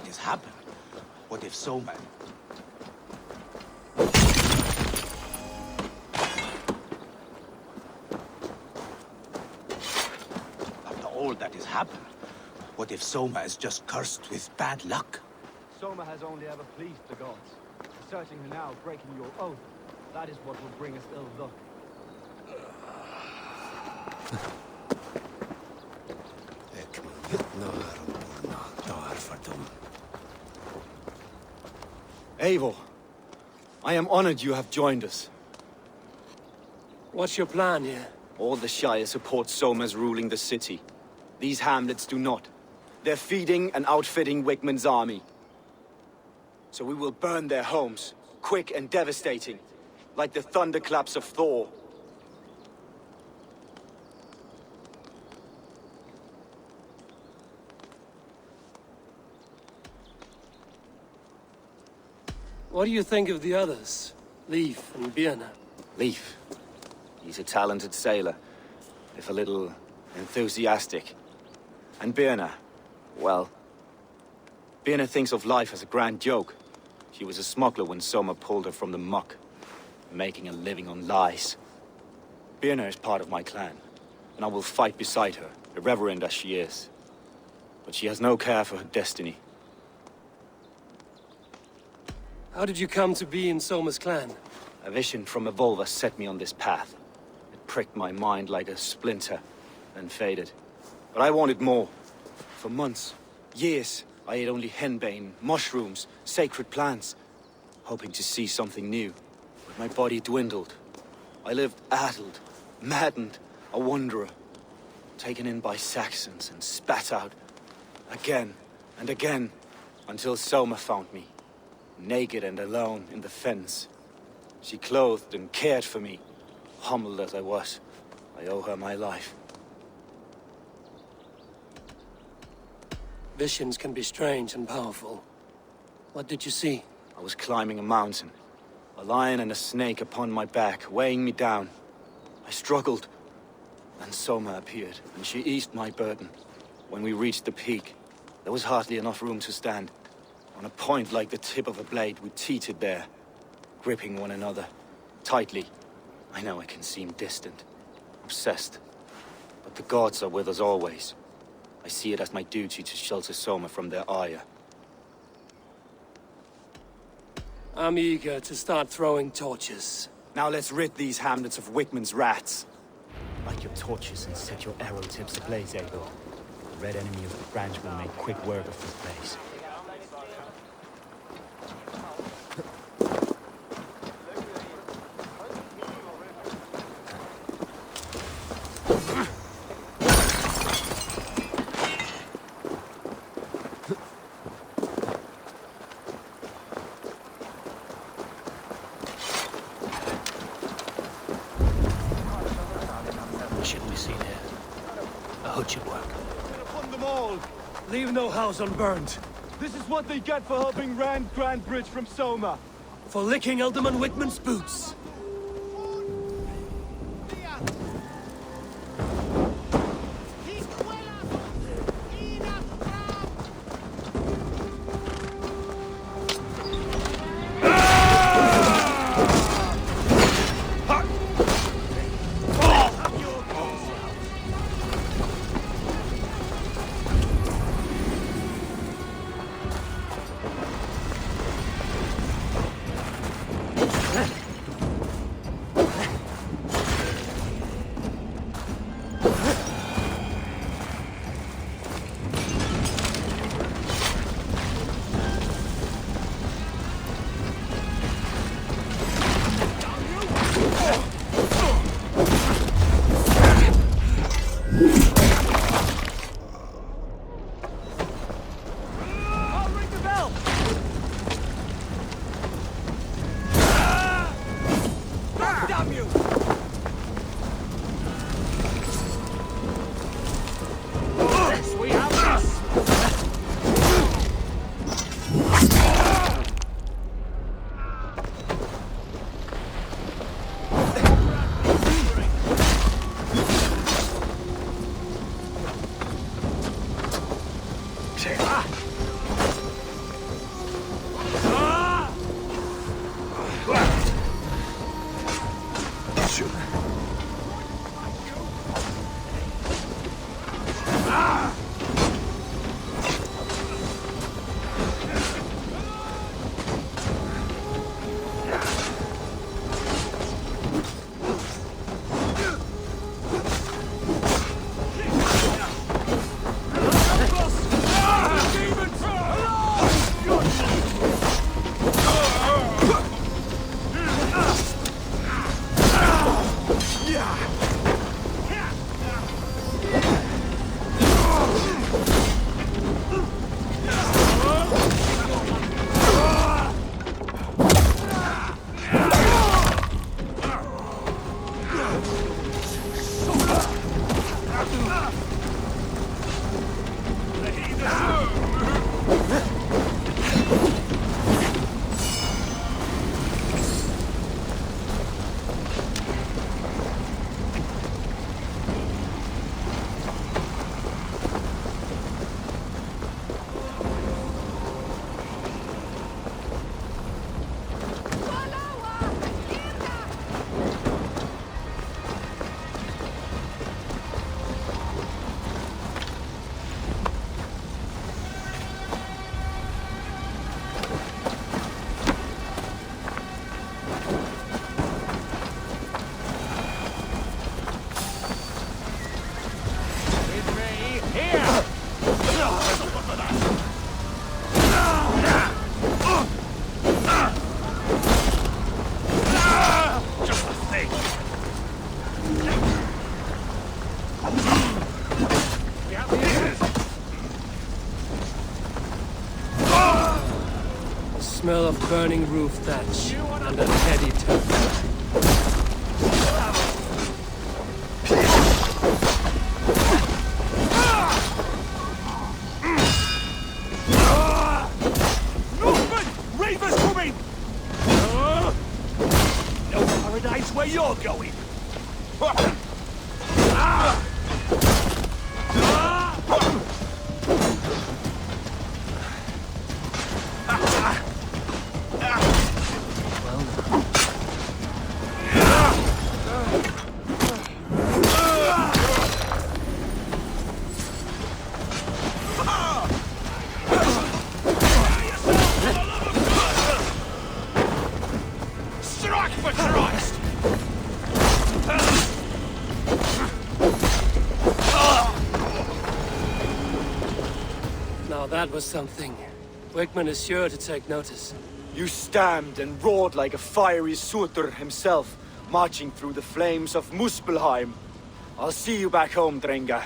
that has happened? What if Soma... After all that has happened, what if Soma is just cursed with bad luck? Soma has only ever pleased the gods. Asserting her now, breaking your oath, that is what will bring us ill luck. Eivor, I am honored you have joined us. What's your plan here? All the Shire support Soma's ruling the city. These hamlets do not. They're feeding and outfitting Wickman's army. So we will burn their homes, quick and devastating, like the thunderclaps of Thor. What do you think of the others? Leif and Birna? Leif. He's a talented sailor, if a little enthusiastic. And Birna, well... Birna thinks of life as a grand joke. She was a smuggler when Soma pulled her from the muck, making a living on lies. Birna is part of my clan, and I will fight beside her, irreverent as she is. But she has no care for her destiny. How did you come to be in Soma's clan? A vision from Evolva set me on this path. It pricked my mind like a splinter, then faded. But I wanted more. For months, years, I ate only henbane, mushrooms, sacred plants, hoping to see something new. But my body dwindled. I lived addled, maddened, a wanderer, taken in by Saxons and spat out again and again, until Soma found me, naked and alone in the fens. She clothed and cared for me, humbled as I was. I owe her my life. Visions can be strange and powerful. What did you see? I was climbing a mountain. A lion and a snake upon my back, weighing me down. I struggled. Then Soma appeared, and she eased my burden. When we reached the peak, there was hardly enough room to stand. On a point like the tip of a blade, we teetered there, gripping one another, tightly. I know I can seem distant, obsessed, but the gods are with us always. I see it as my duty to shelter Soma from their ire. I'm eager to start throwing torches. Now let's rid these hamlets of Wickman's rats. Light your torches and set your arrow tips ablaze, Eivor. The red enemy of the branch will make quick work of this place. Leave no house unburned. This is what they get for helping Rand Grand Bridge from Soma. For licking Alderman Wickman's boots. Smell of burning roof thatch and a heady tone. Reaver's coming! No paradise where you're going! Strike for Christ! Now that was something. Wickman is sure to take notice. You stamped and roared like a fiery Surtur himself, marching through the flames of Muspelheim. I'll see you back home, Drenga.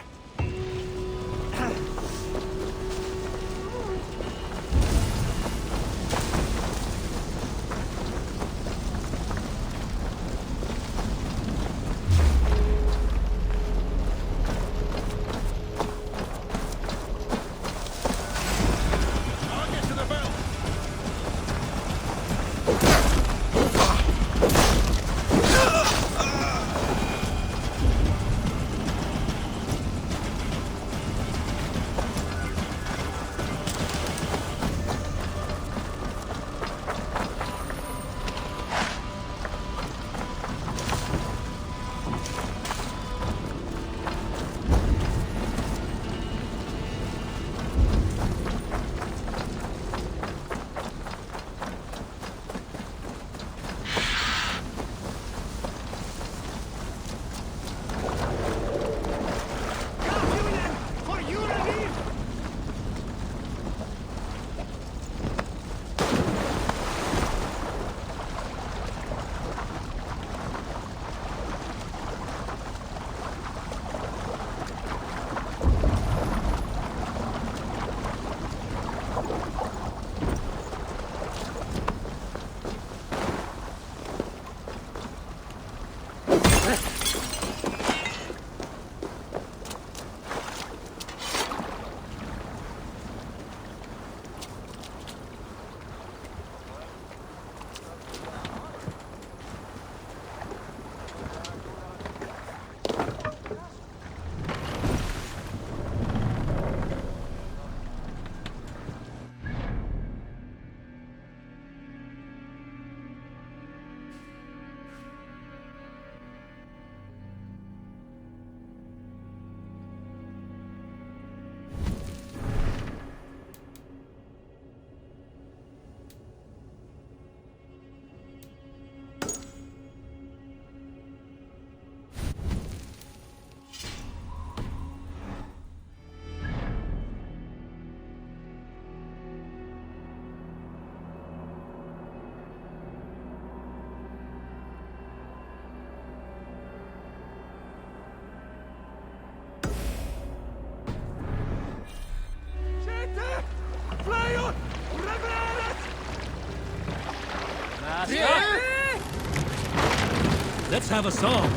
Let's have a song.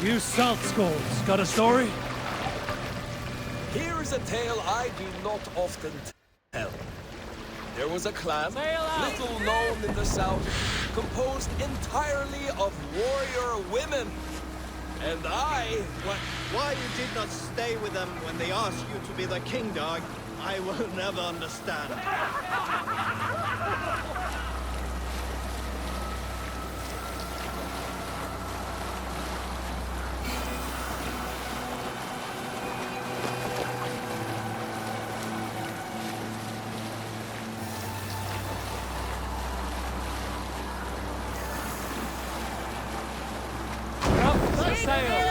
You salt skulls, got a story? Here is a tale I do not often tell. There was a clan, Sail out! little known in the south, composed entirely of warrior women. And I, Why you did not stay with them when they asked you to be the king dog, I will never understand. Drop sail!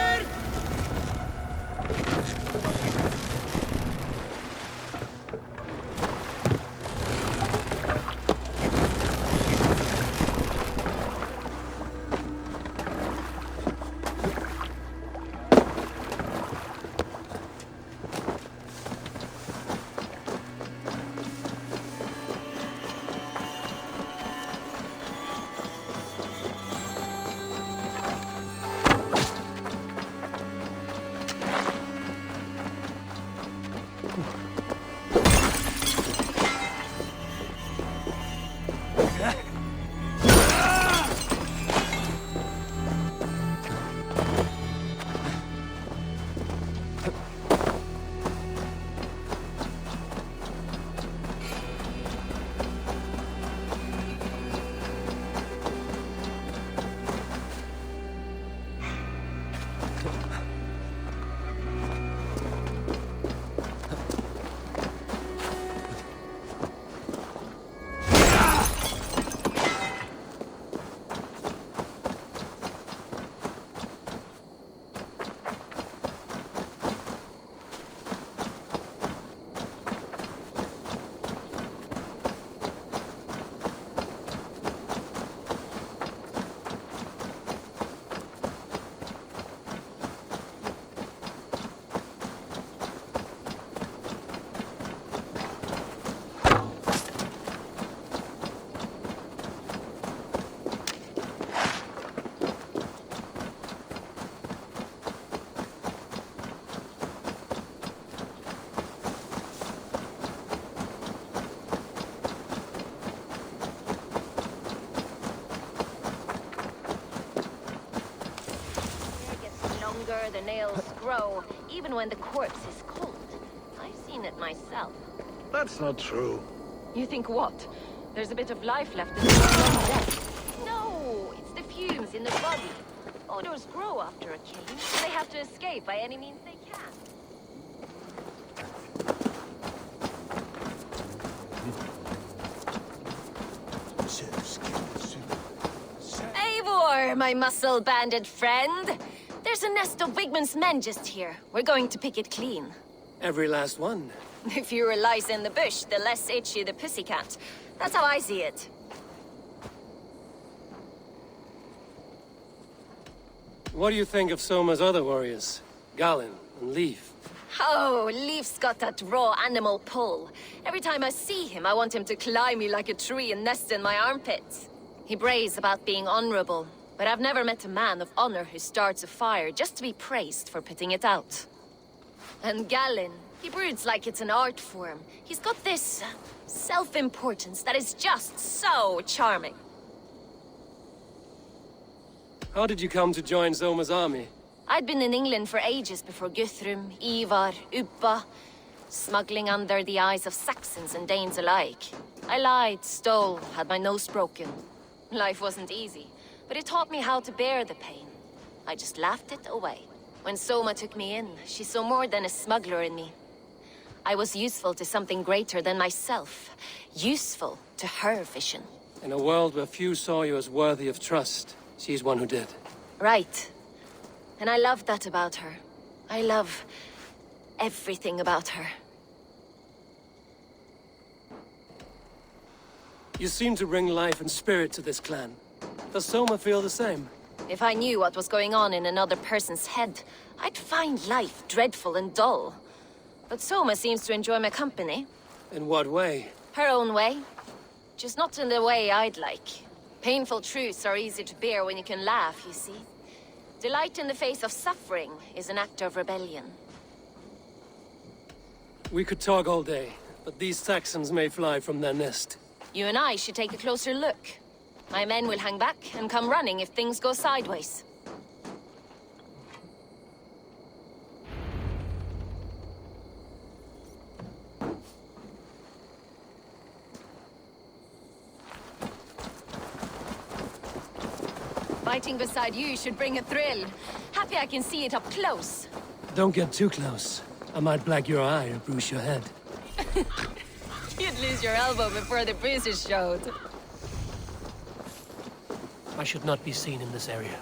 The nails grow, even when the corpse is cold. I've seen it myself. That's not true. You think what? There's a bit of life left in the long death. No, it's the fumes in the body. Odors grow after a killing, so they have to escape by any means they can. Eivor, my muscle-banded friend! There's a nest of Wigmund's men just here. We're going to pick it clean. Every last one. The fewer lice in the bush, the less itchy the pussycat. That's how I see it. What do you think of Soma's other warriors? Galen and Leaf? Oh, Leaf's got that raw animal pull. Every time I see him, I want him to climb me like a tree and nest in my armpits. He brays about being honorable. But I've never met a man of honor who starts a fire just to be praised for putting it out. And Galen, he broods like it's an art form. He's got this self-importance that is just so charming. How did you come to join Soma's army? I'd been in England for ages before Guthrum, Ivar, Ubba, smuggling under the eyes of Saxons and Danes alike. I lied, stole, had my nose broken. Life wasn't easy. But it taught me how to bear the pain. I just laughed it away. When Soma took me in, she saw more than a smuggler in me. I was useful to something greater than myself. Useful to her vision. In a world where few saw you as worthy of trust, she's one who did. Right. And I love that about her. I love everything about her. You seem to bring life and spirit to this clan. Does Soma feel the same? If I knew what was going on in another person's head, I'd find life dreadful and dull. But Soma seems to enjoy my company. In what way? Her own way. Just not in the way I'd like. Painful truths are easy to bear when you can laugh, you see. Delight in the face of suffering is an act of rebellion. We could talk all day, but these Saxons may fly from their nest. You and I should take a closer look. My men will hang back and come running if things go sideways. Fighting beside you should bring a thrill. Happy I can see it up close. Don't get too close. I might black your eye or bruise your head. You'd lose your elbow before the bruises showed. I should not be seen in this area.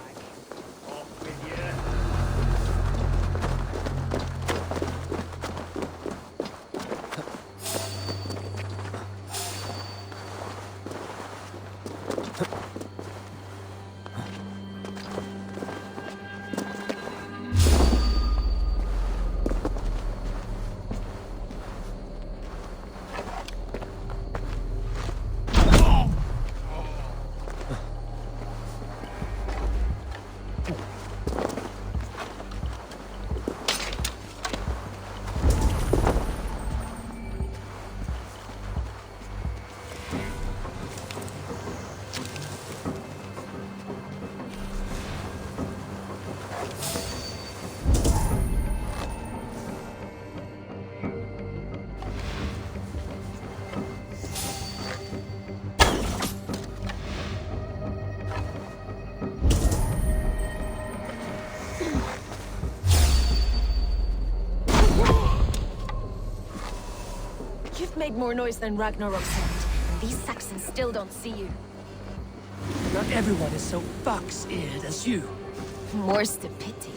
You've made more noise than Ragnarok sent. These Saxons still don't see you. Not everyone is so fox-eared as you. More's the pity.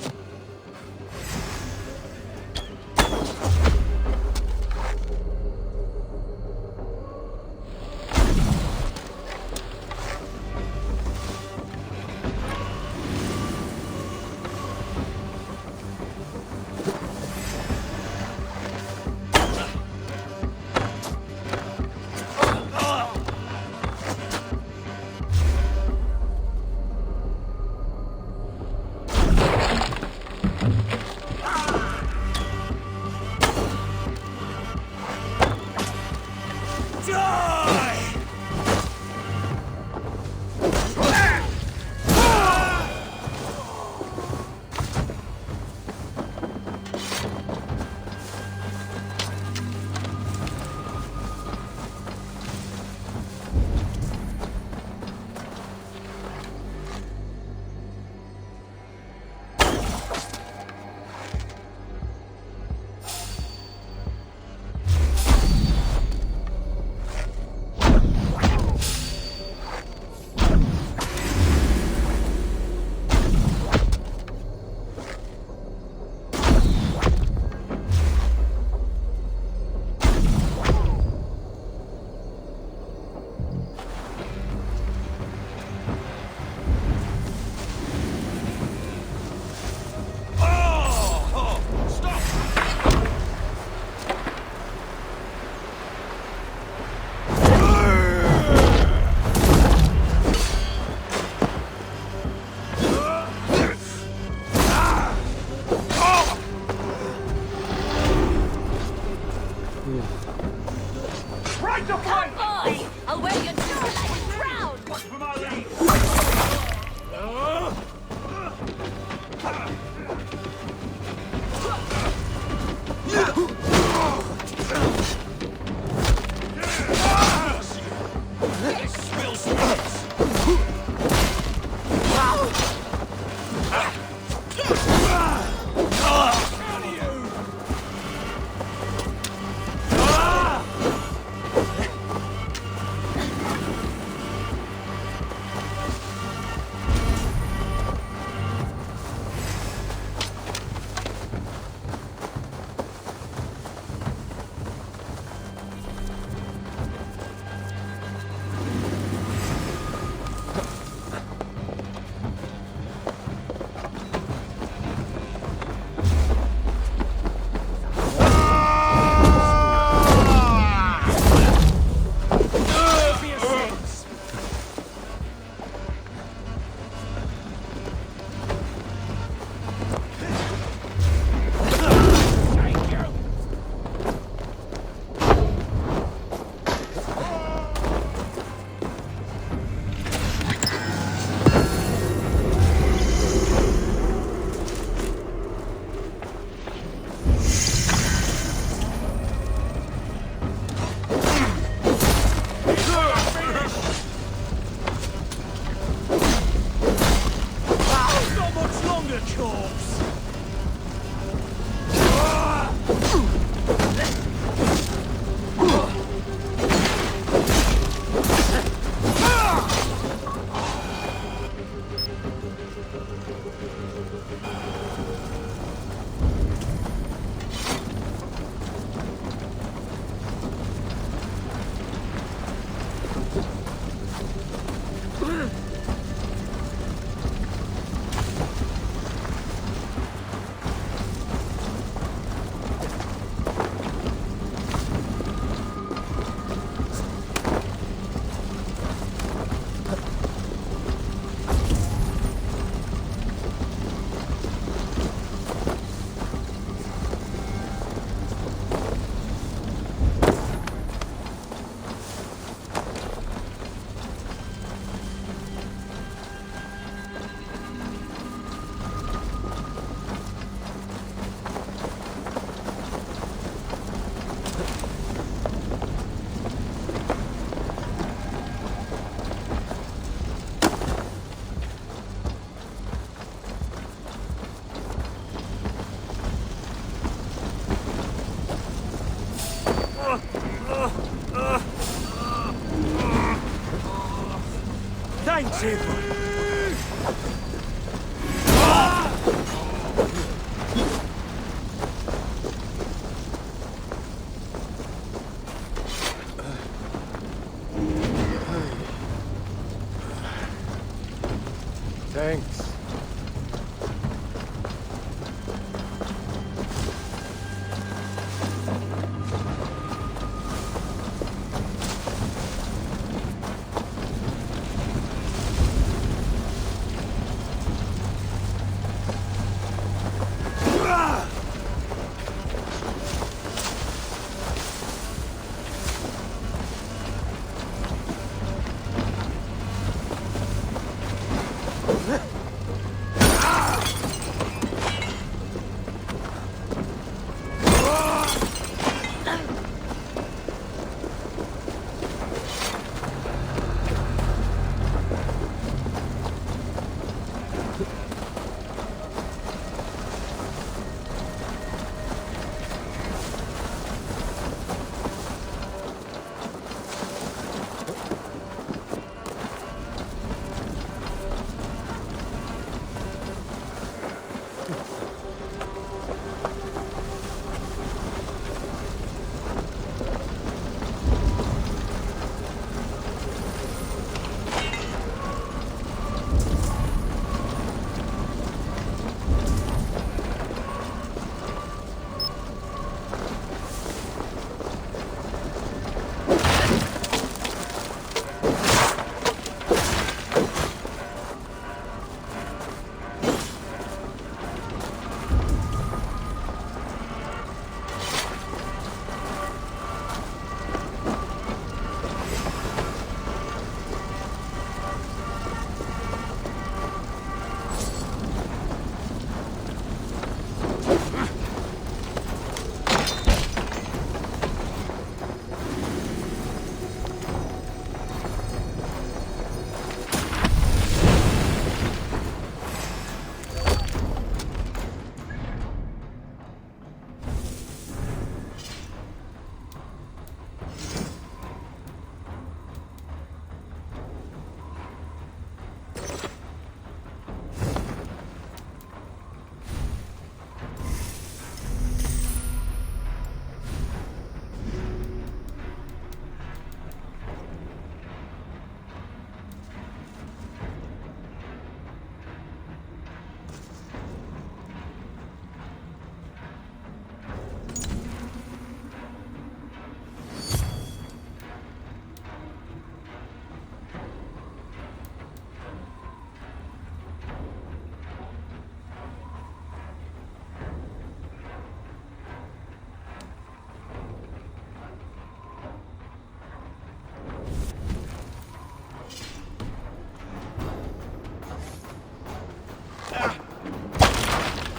Thanks, Eivor. Thanks.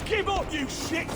Give up, you shit!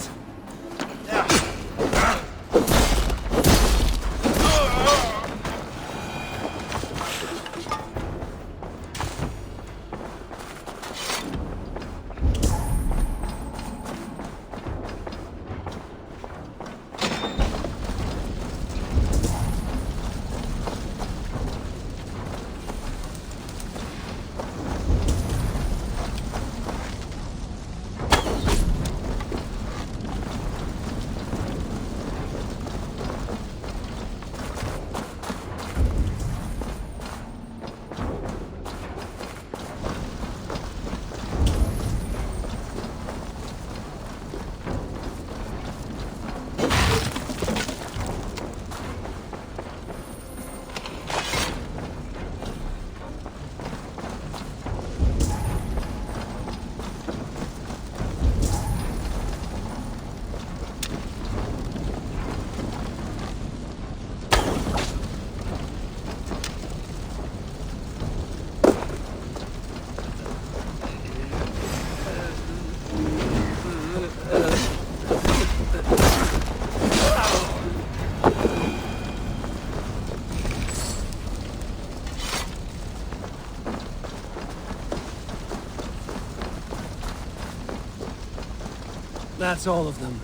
That's all of them.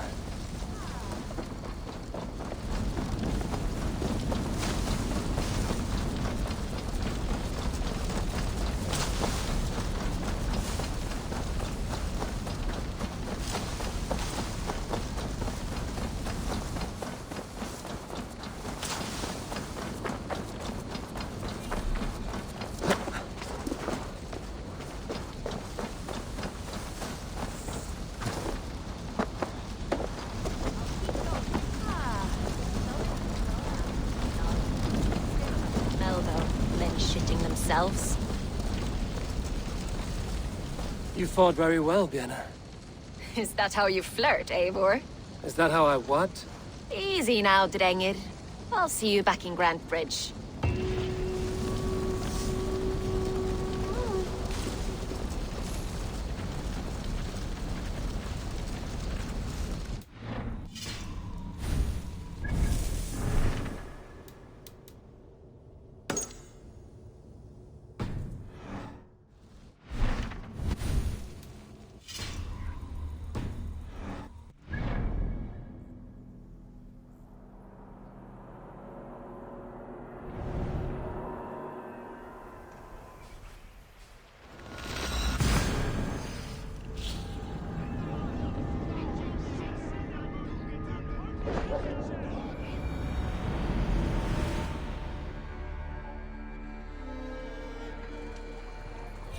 Shitting themselves. You fought very well, Bienna. Is that how you flirt, Eivor? Is that how I what? Easy now, Drengir. I'll see you back in Grand Bridge.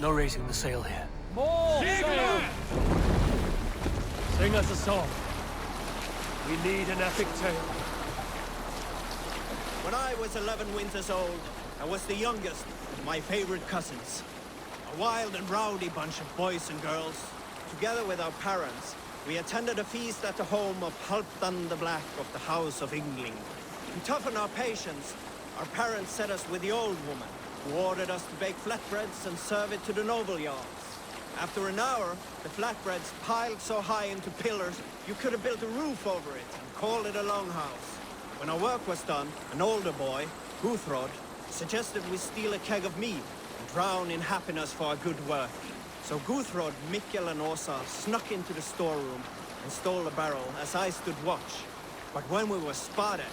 No raising the sail here. More! Sing us a song. We need an epic tale. When I was 11 winters old, I was the youngest of my favorite cousins. A wild and rowdy bunch of boys and girls. Together with our parents, we attended a feast at the home of Halfdan the Black of the House of Yngling. To toughen our patience, our parents set us with the old woman, who ordered us to bake flatbreads and serve it to the noble jarls. After an hour, the flatbreads piled so high into pillars, you could have built a roof over it and called it a longhouse. When our work was done, an older boy, Guthrod, suggested we steal a keg of mead and drown in happiness for our good work. So Guthrod, Mikkel and Åsa snuck into the storeroom and stole the barrel as I stood watch. But when we were spotted,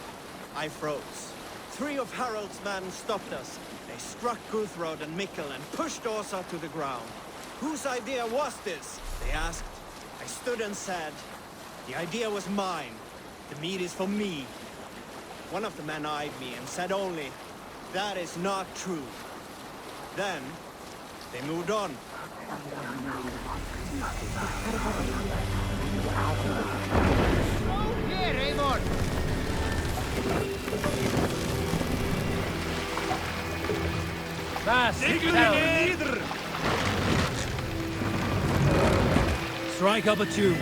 I froze. 3 of Harald's men stopped us. They struck Guthrod and Mikkel and pushed Åsa to the ground. Whose idea was this? They asked. I stood and said, the idea was mine. The meat is for me. One of the men eyed me and said only, that is not true. Then, they moved on. Here, Eivor! Fast! Down. Strike up a tune.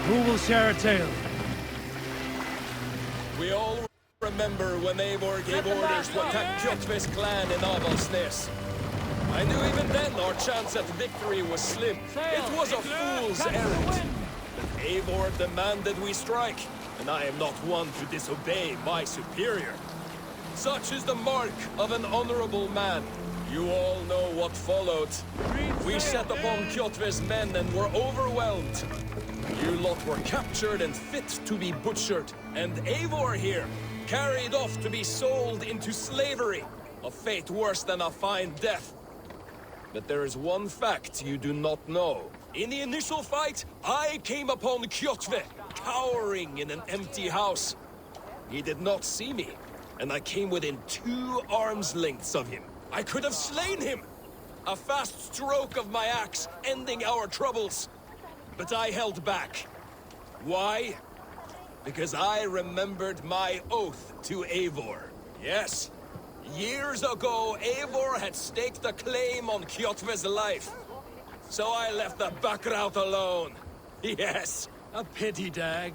Who will share a tale? We all remember when Eivor gave orders to attack Kjotve's clan in Avaldsnes. I knew even then our chance at victory was slim. It was a fool's errand. But Eivor demanded we strike, and I am not one to disobey my superior. Such is the mark of an honorable man. You all know what followed. We set upon Kjotve's men and were overwhelmed. You lot were captured and fit to be butchered, and Eivor here, carried off to be sold into slavery, a fate worse than a fine death. But there is one fact you do not know. In the initial fight, I came upon Kjotve, cowering in an empty house. He did not see me, and I came within 2 arms lengths of him. I could have slain him! A fast stroke of my axe, ending our troubles. But I held back. Why? Because I remembered my oath to Eivor. Yes, years ago, Eivor had staked a claim on Kjotve's life. So I left the Backrout alone. Yes. A pity, Dag.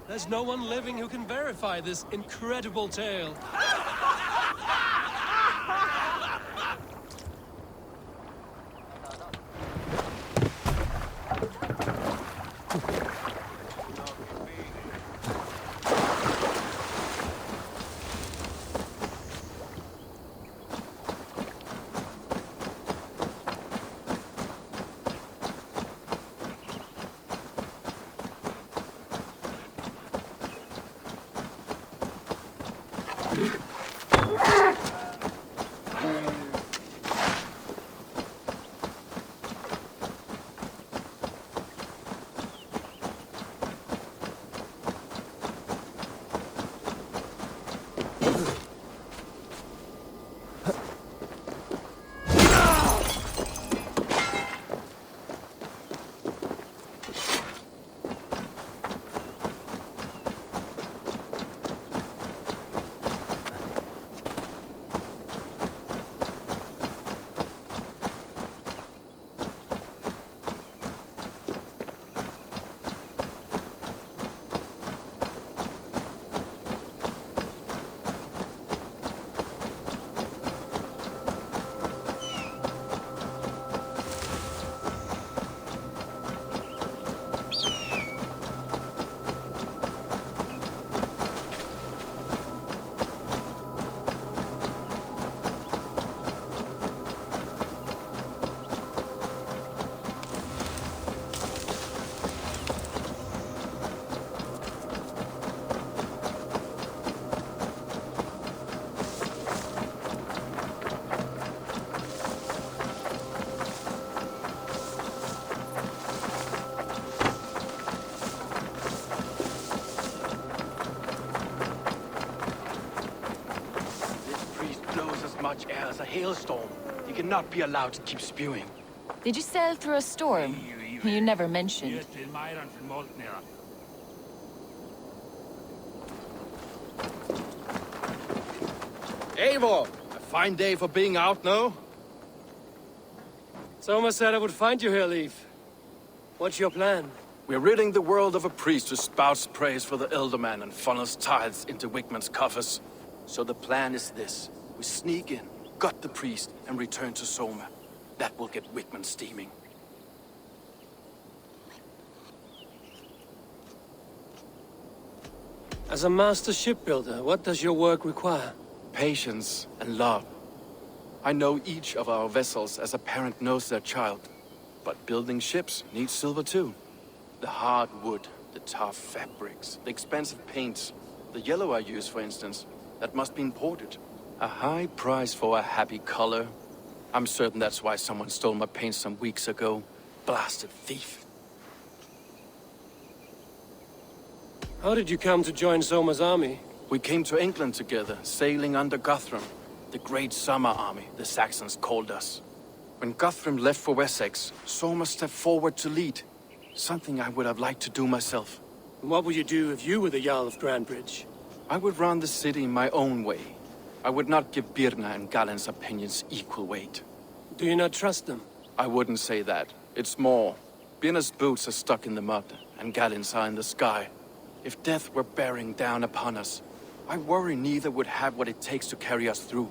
There's no one living who can verify this incredible tale. vile as a hailstorm. You cannot be allowed to keep spewing. Did you sail through a storm? You never mentioned. Eivor! A fine day for being out, no? Soma said I would find you here, Leif. What's your plan? We're ridding the world of a priest who spouts praise for the Elderman and funnels tithes into Wickman's coffers. So the plan is this. We sneak in, gut the priest, and return to Soma. That will get Wickman steaming. As a master shipbuilder, what does your work require? Patience and love. I know each of our vessels as a parent knows their child. But building ships needs silver too. The hard wood, the tough fabrics, the expensive paints. The yellow I use, for instance, that must be imported. A high price for a happy color. I'm certain that's why someone stole my paint some weeks ago. Blasted thief. How did you come to join Soma's army? We came to England together, sailing under Guthrum. The Great Summer Army, the Saxons called us. When Guthrum left for Wessex, Soma stepped forward to lead. Something I would have liked to do myself. What would you do if you were the Jarl of Grandbridge? I would run the city my own way. I would not give Birna and Galen's opinions equal weight. Do you not trust them? I wouldn't say that. It's more. Birna's boots are stuck in the mud, and Galen's are in the sky. If death were bearing down upon us, I worry neither would have what it takes to carry us through.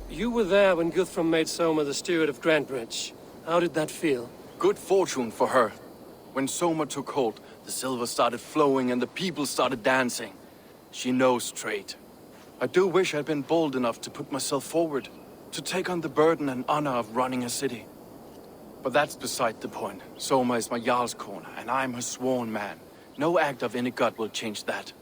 You were there when Guthrum made Soma the steward of Grandbridge. How did that feel? Good fortune for her. When Soma took hold, the silver started flowing and the people started dancing. She knows trade. I do wish I'd been bold enough to put myself forward, to take on the burden and honor of running a city. But that's beside the point. Soma is my Jarl's corner, and I'm her sworn man. No act of any god will change that.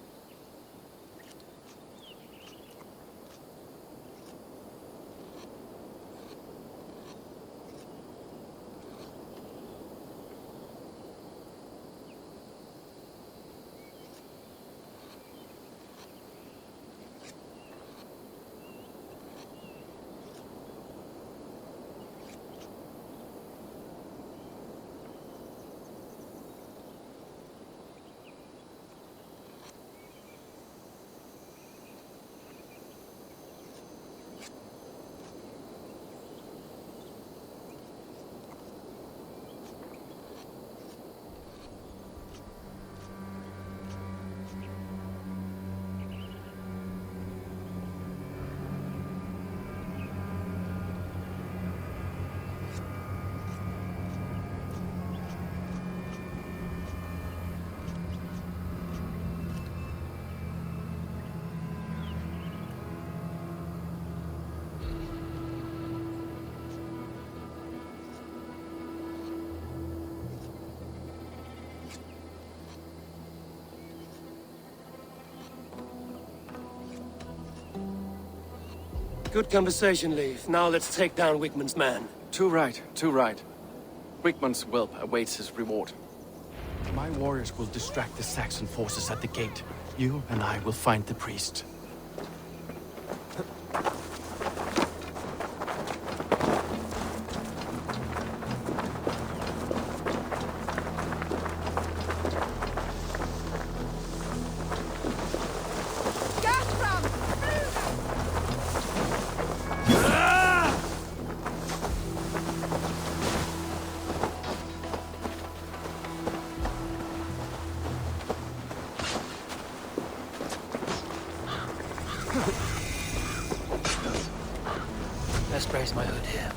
Good conversation, Leif. Now let's take down Wickman's man. Too right, too right. Wickman's whelp awaits his reward. My warriors will distract the Saxon forces at the gate. You and I will find the priest. Let's brace my hood here.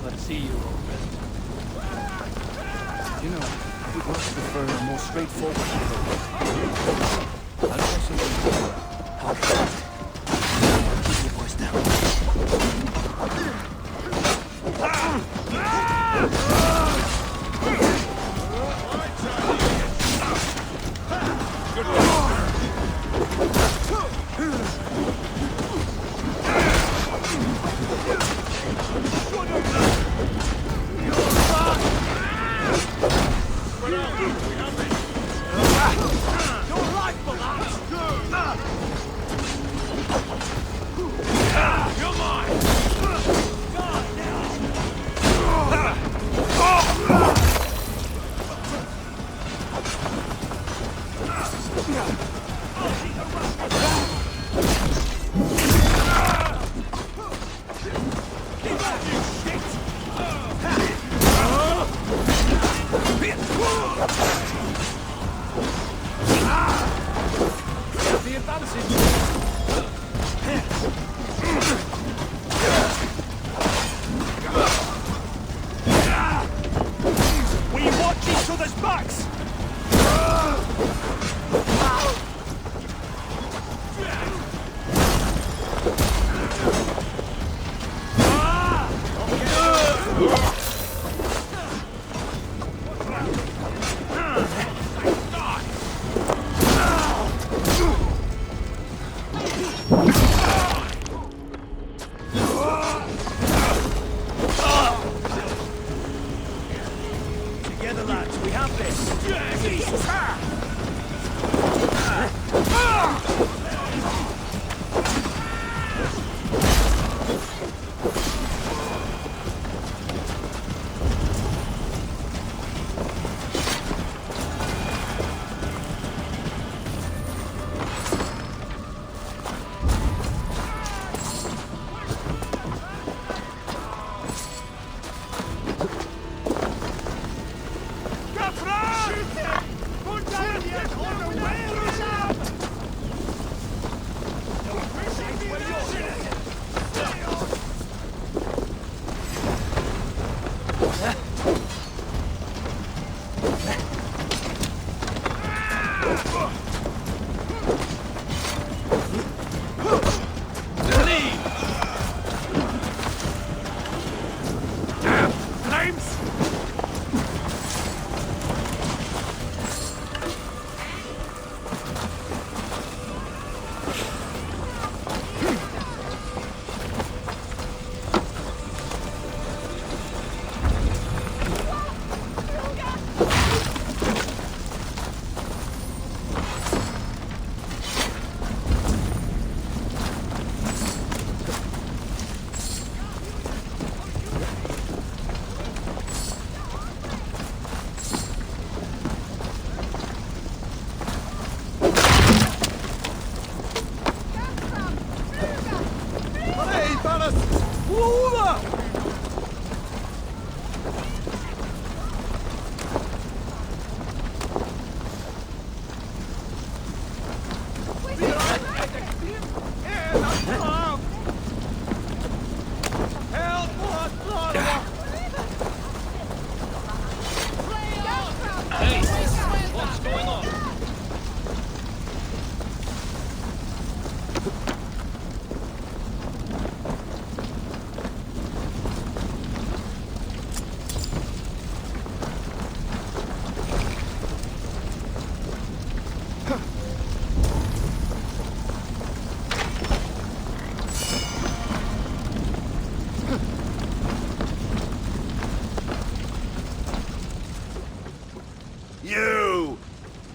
Let's see you, old friend. You know, I would much prefer a more straightforward approach. I'll try something. Keep your voice down.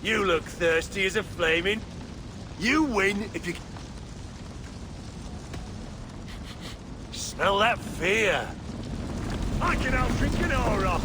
You look thirsty as a flaming. You win if you... Smell that fear. I can out drink an aura.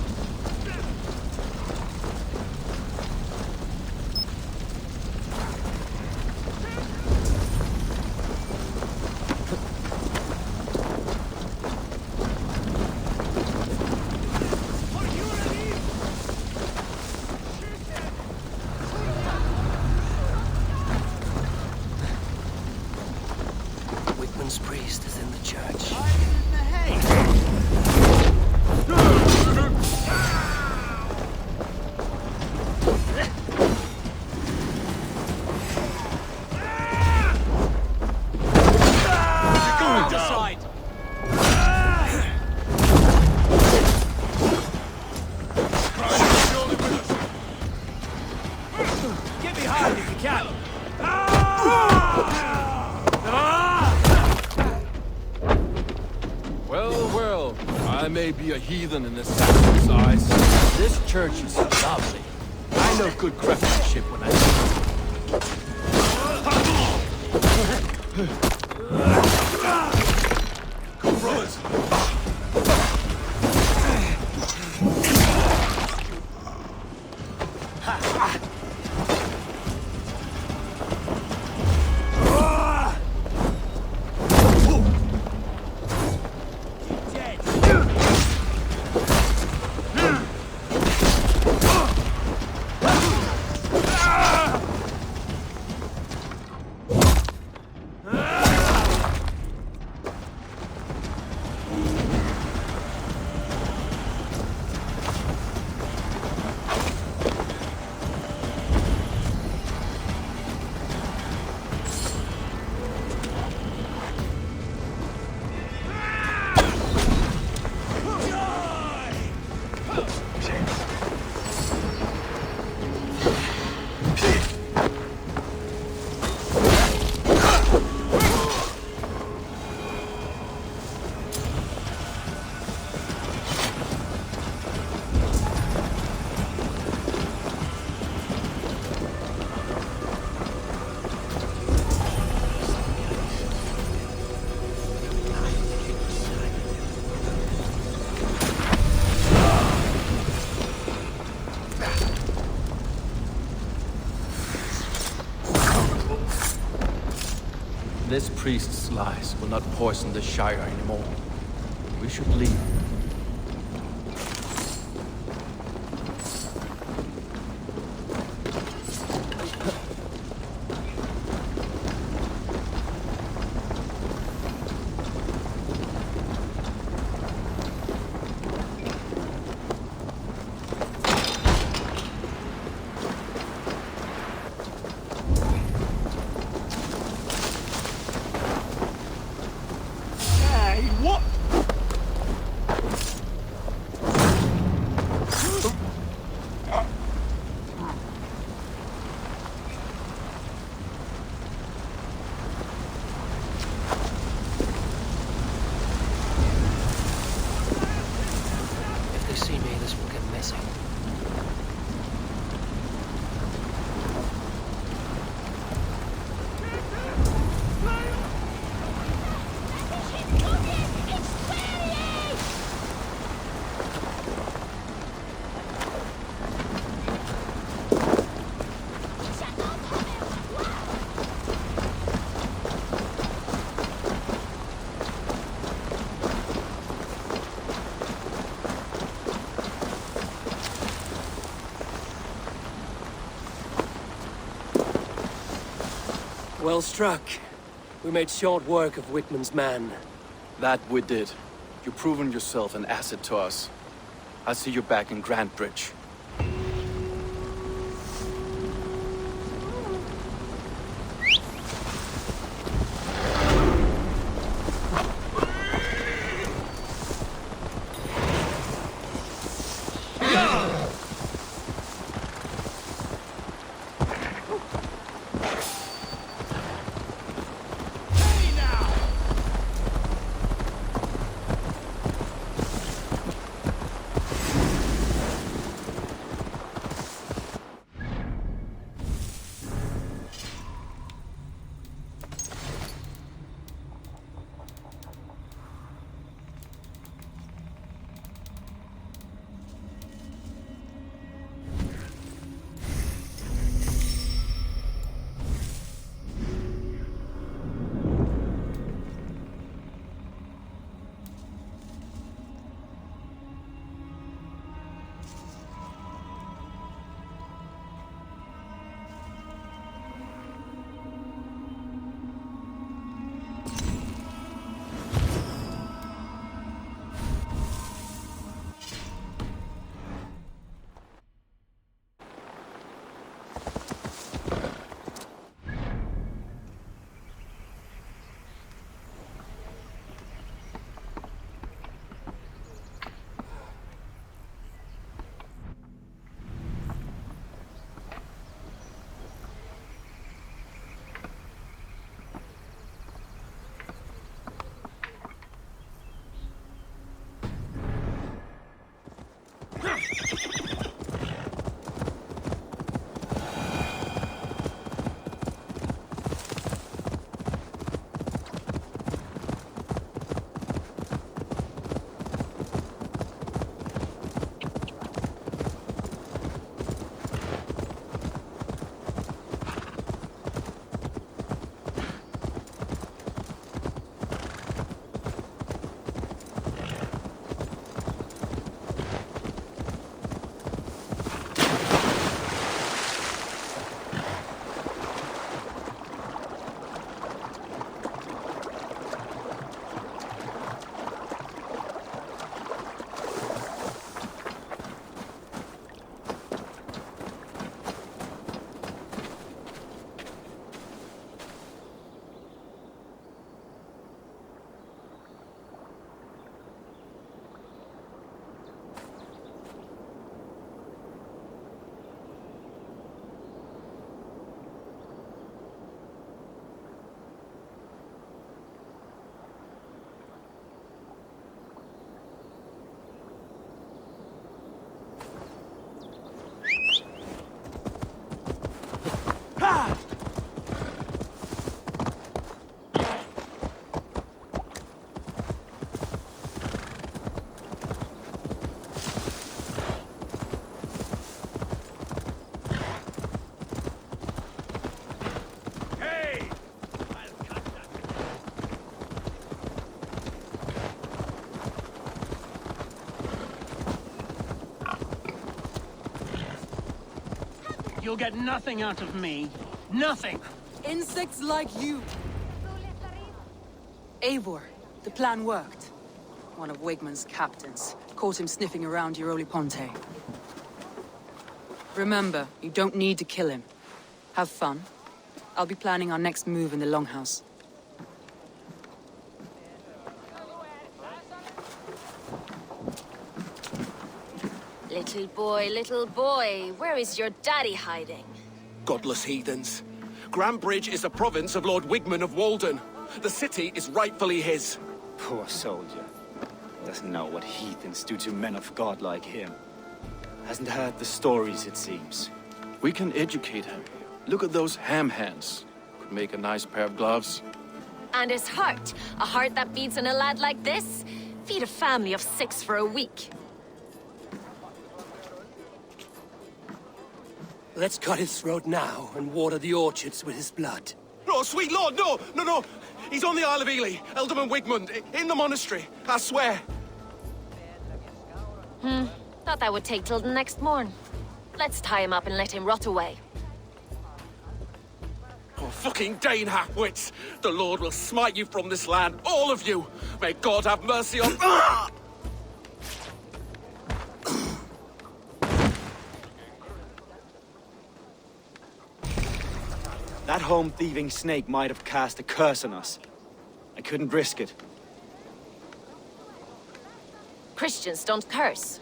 Priest is in the church. I may be a heathen in the Saxon's eyes. This church is lovely. I know good craftsmanship when I see it. Come, brothers! This priest's lies will not poison the Shire anymore. We should leave. Well struck. We made short work of Whitman's man. That we did. You've proven yourself an asset to us. I'll see you back in Grantbridge. You'll get nothing out of me. Nothing! Insects like you! Eivor, the plan worked. One of Wigmund's captains caught him sniffing around Euroli Ponte. Remember, you don't need to kill him. Have fun. I'll be planning our next move in the Longhouse. Little boy, where is your daddy hiding? Godless heathens. Grambridge is a province of Lord Wigmund of Walden. The city is rightfully his. Poor soldier. Doesn't know what heathens do to men of God like him. Hasn't heard the stories, it seems. We can educate him. Look at those ham hands. Could make a nice pair of gloves. And his heart. A heart that beats in a lad like this? Feed a family of 6 for a week. Let's cut his throat now and water the orchards with his blood. No, sweet lord, no, no, no. He's on the Isle of Ely, Ealdorman Wigmund, in the monastery, I swear. Thought that would take till the next morn. Let's tie him up and let him rot away. Oh, fucking Dane half-wits! The Lord will smite you from this land, all of you! May God have mercy on... Ah! That home-thieving snake might have cast a curse on us. I couldn't risk it. Christians don't curse.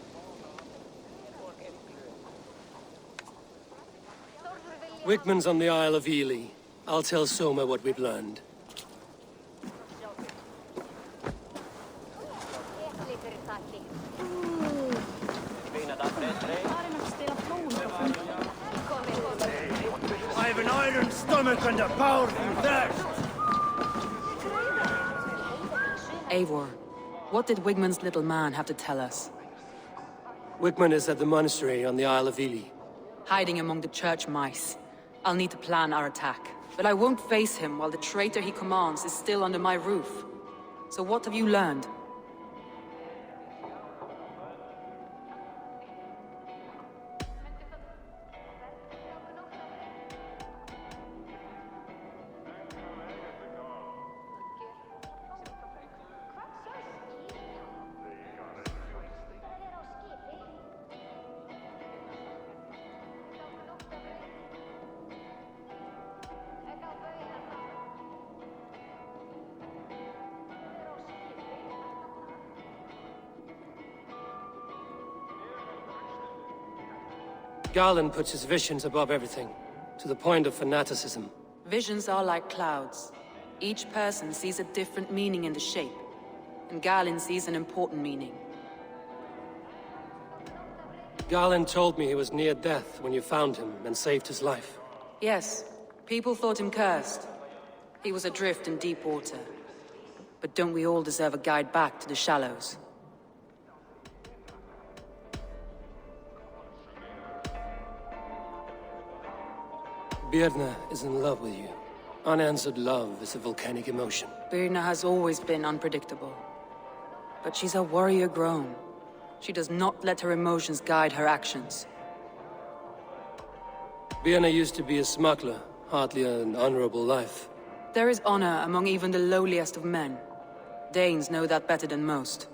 Wigmund's on the Isle of Ely. I'll tell Soma what we've learned. I have an iron stomach and a powerful thirst. Eivor, what did Wigmund's little man have to tell us? Wigmund is at the monastery on the Isle of Ely. Hiding among the church mice. I'll need to plan our attack. But I won't face him while the traitor he commands is still under my roof. So what have you learned? Garland puts his visions above everything, to the point of fanaticism. Visions are like clouds. Each person sees a different meaning in the shape, and Garland sees an important meaning. Garland told me he was near death when you found him and saved his life. Yes, people thought him cursed. He was adrift in deep water. But don't we all deserve a guide back to the shallows? Birna is in love with you. Unanswered love is a volcanic emotion. Birna has always been unpredictable. But she's a warrior grown. She does not let her emotions guide her actions. Birna used to be a smuggler, hardly an honorable life. There is honor among even the lowliest of men. Danes know that better than most.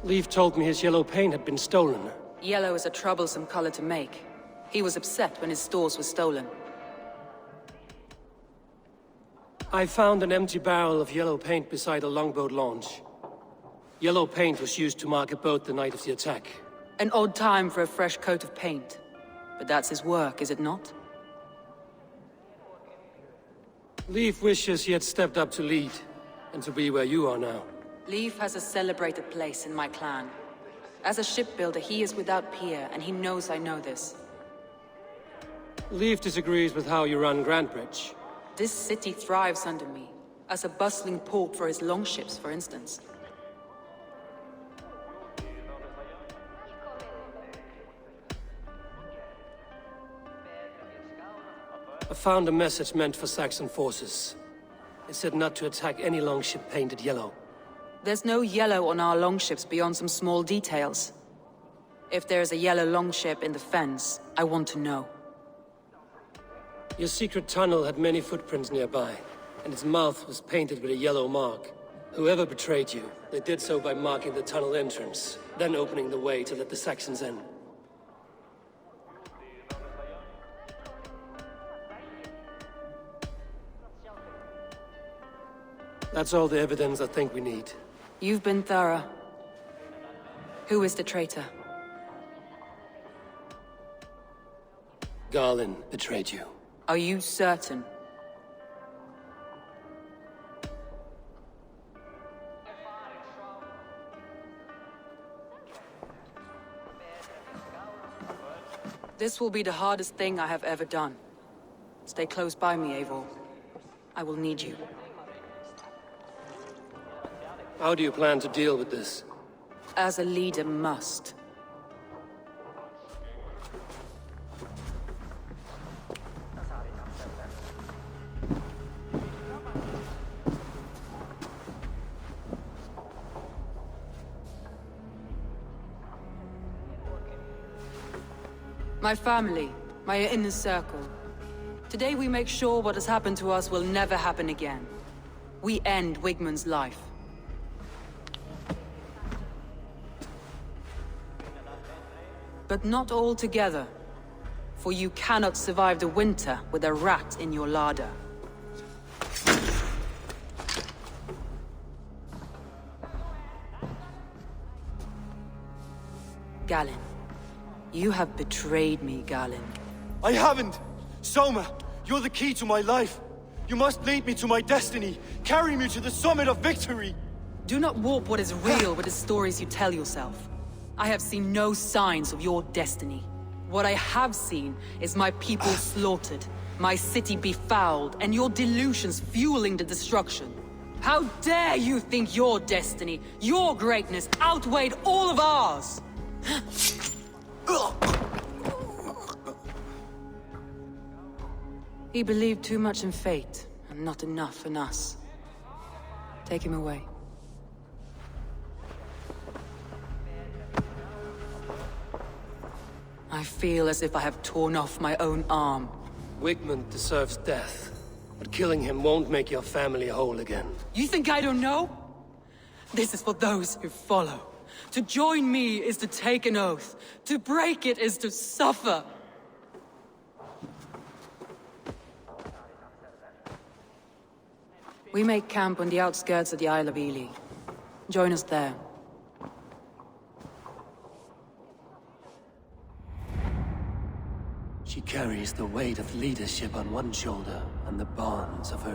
Leif told me his yellow paint had been stolen. Yellow is a troublesome color to make. He was upset when his stores were stolen. I found an empty barrel of yellow paint beside a longboat launch. Yellow paint was used to mark a boat the night of the attack. An odd time for a fresh coat of paint. But that's his work, is it not? Leif wishes he had stepped up to lead, and to be where you are now. Leif has a celebrated place in my clan. As a shipbuilder, he is without peer, and he knows I know this. Leif disagrees with how you run Grantbridge. This city thrives under me, as a bustling port for his longships, for instance. I found a message meant for Saxon forces. It said not to attack any longship painted yellow. There's no yellow on our longships beyond some small details. If there's a yellow longship in the fens, I want to know. Your secret tunnel had many footprints nearby, and its mouth was painted with a yellow mark. Whoever betrayed you, they did so by marking the tunnel entrance, then opening the way to let the Saxons in. That's all the evidence I think we need. You've been thorough. Who is the traitor? Garlin betrayed you. Are you certain? This will be the hardest thing I have ever done. Stay close by me, Eivor. I will need you. How do you plan to deal with this? As a leader must. My family, my inner circle. Today we make sure what has happened to us will never happen again. We end Wigmund's life. But not all together. For you cannot survive the winter with a rat in your larder. Galinn. You have betrayed me, Galinn. I haven't! Soma, you're the key to my life. You must lead me to my destiny. Carry me to the summit of victory. Do not warp what is real with the stories you tell yourself. I have seen no signs of your destiny. What I have seen is my people slaughtered, my city befouled, and your delusions fueling the destruction. How dare you think your destiny, your greatness, outweighed all of ours? He believed too much in fate, and not enough in us. Take him away. I feel as if I have torn off my own arm. Wigmund deserves death, but killing him won't make your family whole again. You think I don't know? This is for those who follow. To join me is to take an oath. To break it is to suffer. We make camp on the outskirts of the Isle of Ely. Join us there. She carries the weight of leadership on one shoulder and the bonds of her